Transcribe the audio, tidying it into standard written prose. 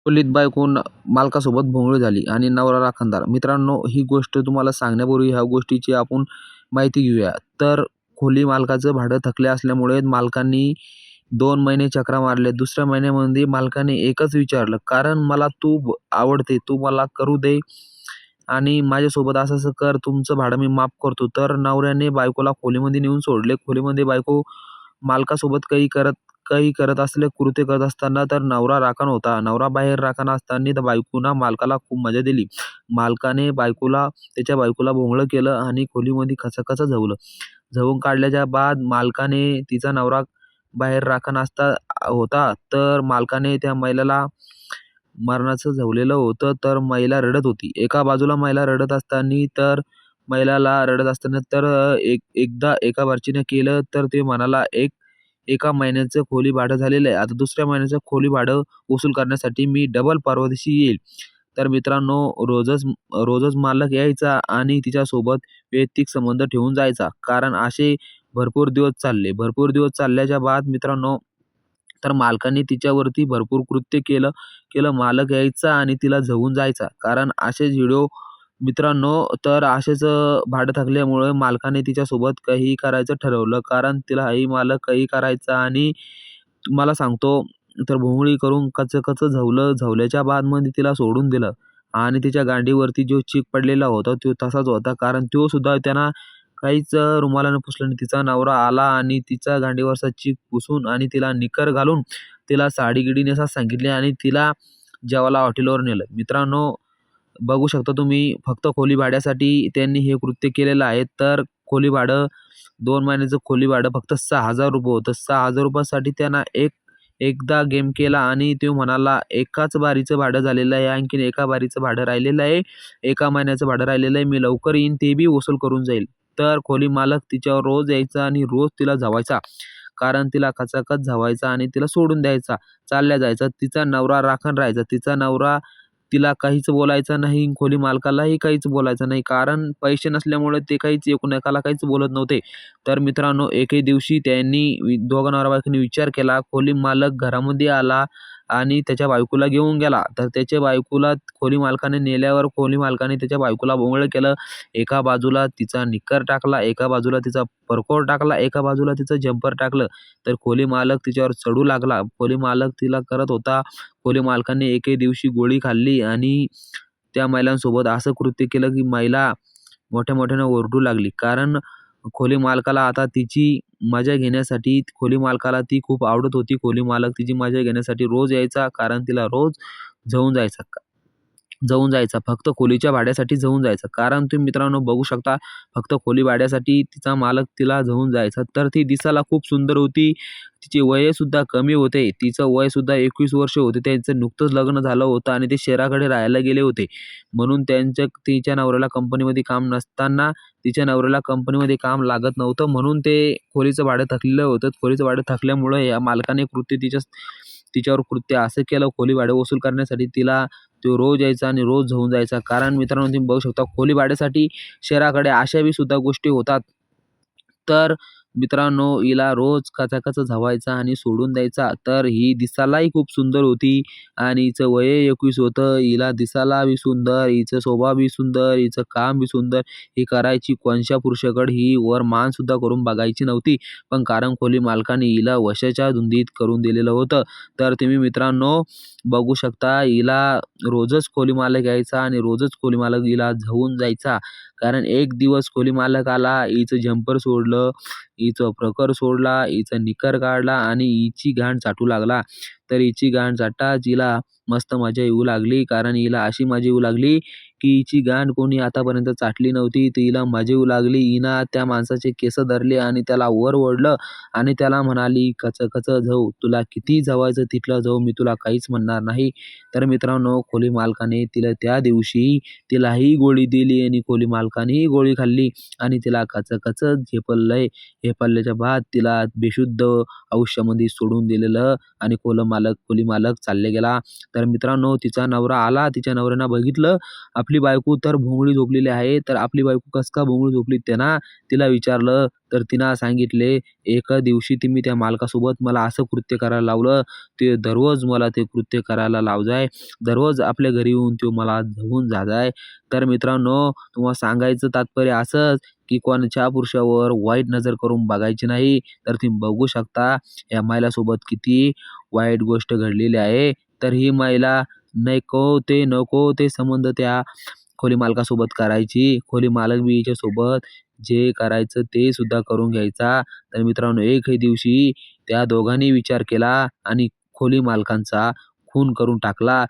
खोलीत बायको मालकासोबत भोंगळी झाली आणि नवरा राखणदार. मित्रांनो, ही गोष्ट तुम्हाला सांगण्यापूर्वी ह्या गोष्टीची आपण माहिती घेऊया. तर खोली मालकाचं भाडं थकले असल्यामुळे मालकांनी 2 महिने चकरा मारल्या. दुसऱ्या महिन्यामध्ये मालकाने एकच विचारलं, "कारण मला तू आवडते, तू मला करू दे आणि माझ्यासोबत असं-असं कर, तुमचं भाडं मी माफ करतो." तर नवऱ्याने बायकोला खोलीमध्ये नेऊन सोडले. खोलीमध्ये बायको मालकासोबत काही करत असले, कृत्य करत असताना तर नवरा राखण होता. नवरा बाहेर राखण असताना तर बायकोनं मालकाला खूप मजा दिली. मालकाने त्याच्या बायकोला भोंगळं केलं आणि खोलीमध्ये खचाखच झवलं. झवून काढल्याच्या बाद मालकाने तिचा नवरा बाहेर राखण होता, तर मालकाने त्या महिलेला मरणाचं झवलेलं होतं. तर महिला रडत होती. एका बाजूला महिला रडत असताना तर एकदा एका बारचीने केलं तर ते म्हणाला, एका महिन्याचं खोली भाडं झालेलं आहे. आता दुसऱ्या महिन्याचं खोली भाडं वसूल करण्यासाठी मी डबल परवादिवशी येईल." तर मित्रांनो, रोजच मालक यायचा आणि तिच्यासोबत वैयक्तिक संबंध ठेवून जायचा. कारण असे भरपूर दिवस चालले. भरपूर दिवस चालल्याच्या बाद मित्रांनो, तर मालकाने तिच्यावरती भरपूर कृत्य केलं केलं. मालक यायचा आणि तिला झवून जायचा. कारण असेच व्हिडिओ मित्रांनो, तर असेच भाडं थकल्यामुळे मालकाने तिच्यासोबत काहीही करायचं ठरवलं. कारण तिलाही मालक काही करायचा आणि तुम्हाला सांगतो, तर भोंगळी करून कच-कच झवलं. झवल्याच्या बाद मग तिला सोडून दिलं आणि तिच्या गांडीवरती जो चीक पडलेला होता, तो तसाच होता. कारण तो सुद्धा त्यांना काहीच रुमालानं पुसलं नाही. तिचा नवरा आला आणि तिचा गांडीवरचा चीक पुसून आणि तिला निकर घालून, तिला साडी-गिडी नेसायला सांगितली आणि तिला जेवायला हॉटेलवर नेलं. मित्रांनो, बघू शकता तुम्ही, फक्त खोली भाड्यासाठी त्यांनी हे कृत्य केलेलं आहे. तर खोली भाडं 2 महिन्याचं खोली भाडं फक्त ₹6,000 होतं. ₹6,000 साठी त्यानं एकदा गेम केला आणि तो म्हणाला, "एकाच बारीचं भाडं झालेलं आहे, आणखीन एका बारीचं भाडं राहिलेलं आहे. एका महिन्याचं भाडं राहिलेलं आहे. मी लवकर येईन, ते बी वसूल करून जाईल." तर खोली मालक तिच्यावर रोज यायचा आणि रोज तिला झवायचा. कारण तिला खचाखच झवायचा आणि तिला सोडून द्यायचा, चालल्या जायचा. तिचा नवरा राखण राहायचा. तिचा नवरा तिला काहीच बोलायचा नाही, खोली मालकालाही काहीच बोलायचं नाही. कारण पैसे नसल्यामुळे ते काहीच एकमेकाला काहीच बोलत नव्हते. तर मित्रांनो, एके दिवशी त्यांनी दोघा नवरा-बायकोनी विचार केला. खोली मालक घरामध्ये आला आणि त्याच्या बायकोला घेऊन गेला. तर त्याच्या बायकोला खोली मालकाने नेल्यावर खोली मालकाने त्याच्या बायकोला बोंगळं केलं. एका बाजूला तिचा निक्कर टाकला, एका बाजूला तिचा परकोट टाकला, एका बाजूला तिचं जम्पर टाकलं. तर खोली मालक तिच्यावर चढू लागला. खोली मालक तिला करत होता. खोली मालकाने एके दिवशी गोळी खाल्ली आणि त्या महिलांसोबत असं कृत्य केलं, की महिला मोठ्या-मोठ्याने ओरडू लागली. कारण खोली मालकाला आता तिची मजा घेण्यासाठी खोली मालकाला ती खूप आवडत होती. खोली मालक तिची मजा घेण्यासाठी रोज यायचा. कारण तिला रोज जळून जायचा. जळून जायचा. फक्त खोलीच्या भाड्यासाठी जळून जायचा. कारण तुम्ही मित्रांनो बघू शकता, फक्त खोली भाड्यासाठी तिचा मालक तिला जळून जायचा. तर ती दिसायला खूप सुंदर होती. तिचे वयसुद्धा कमी होते. तिचं वयसुद्धा 21 वर्ष होते. त्यांचं नुकतंच लग्न झालं होतं आणि ते शहराकडे राहायला गेले होते. म्हणून तिच्या नवऱ्याला कंपनीमध्ये काम नसताना तिच्या नवऱ्याला कंपनीमध्ये काम लागत नव्हतं. म्हणून ते खोलीचं भाडं थकलेलं होतं. खोलीचं भाडं थकल्यामुळं या मालकाने तिच्यावर कृत्य असं केलं, खोली भाडं वसूल करण्यासाठी तो रोज यायचा आणि रोज झवून जायचा. कारण मित्रांनो, तुम्ही बघू शकता, खोली भाड्यासाठी शहराकडे अशा बी सुद्धा गोष्टी होतात. तर मित्रांनो, हिला रोज कचाकच झवायचा आणि सोडून द्यायचा. तर ही दिसायलाही खूप सुंदर होती आणि हिचं वय 21 होतं. हिला दिसायला बी सुंदर, हिचा स्वभाव बी सुंदर, हिचं काम बी सुंदर. ही करायची कोणत्या पुरुषाकडे ही वर मानसुद्धा करून बघायची नव्हती. पण कारण खोली मालकाने हिला वशाच्या धुंदीत करून दिलेलं होतं. तर तुम्ही मित्रांनो बघू शकता, हिला रोजच खोली मालक यायचा आणि रोजच खोली मालक हिला झवून जायचा. कारण एक दिवस खोली मालक आला, हिचं जम्पर सोडलं, हिचं प्रकर सोडला, हिचा निकर काढला आणि हिची घाण चाटू लागला. तर हिची घाण चाटताच हिला मस्त मजा येऊ लागली. कारण हिला अशी मजा येऊ लागली, की हिची घाण कोणी आतापर्यंत चाटली नव्हती. तर हिला मजा येऊ लागली. हिनं त्या माणसाचे केस धरले आणि त्याला वर ओढलं आणि त्याला म्हणाली, "कच-कच झव, तुला किती झवायचं तिथलं झव, मी तुला काहीच म्हणणार नाही." तर मित्रांनो, खोली मालकाने तिला त्या दिवशी तिलाही गोळी दिली आणि खोली मालकानेही गोळी खाल्ली आणि तिला कच-कच झेपलंय. हेपरल्याच्या बाद तिला बेशुद्ध आयुष्यामध्ये सोडून दिलेलं आणि खोली मालक चालले गेला. तर मित्रांनो, तिचा नवरा आला. तिच्या नवऱ्यानं बघितलं आपली बायको तर भोंगळी झोपलेली आहे. तर आपली बायको कसं काय भोंगळी झोपली त्यांना तिला विचारलं. तर तिनं सांगितले, "एका दिवशी तुम्ही त्या मालकासोबत मला असं कृत्य करायला लावलं. ते दररोज मला ते कृत्य करायला लावजाय. दररोज आपल्या घरी येऊन तो मला घेऊन जात." तर मित्रांनो, तुम्हाला सांगायचं तात्पर्य असंच, की कोणच्या पुरुषावर वाईट नजर करून बघायची नाही. तर तुम्ही बघू शकता या महिलासोबत किती वाईट गोष्ट घडलेली आहे. तर ही महिला नको ते संबंध त्या खोली मालकासोबत करायची. खोली मालक बी हिच्यासोबत जे करायचं ते सुद्धा करून घ्यायचा. तर मित्रांनो, एकही दिवशी त्या दोघांनी विचार केला आणि खोली मालकांचा खून करून टाकला.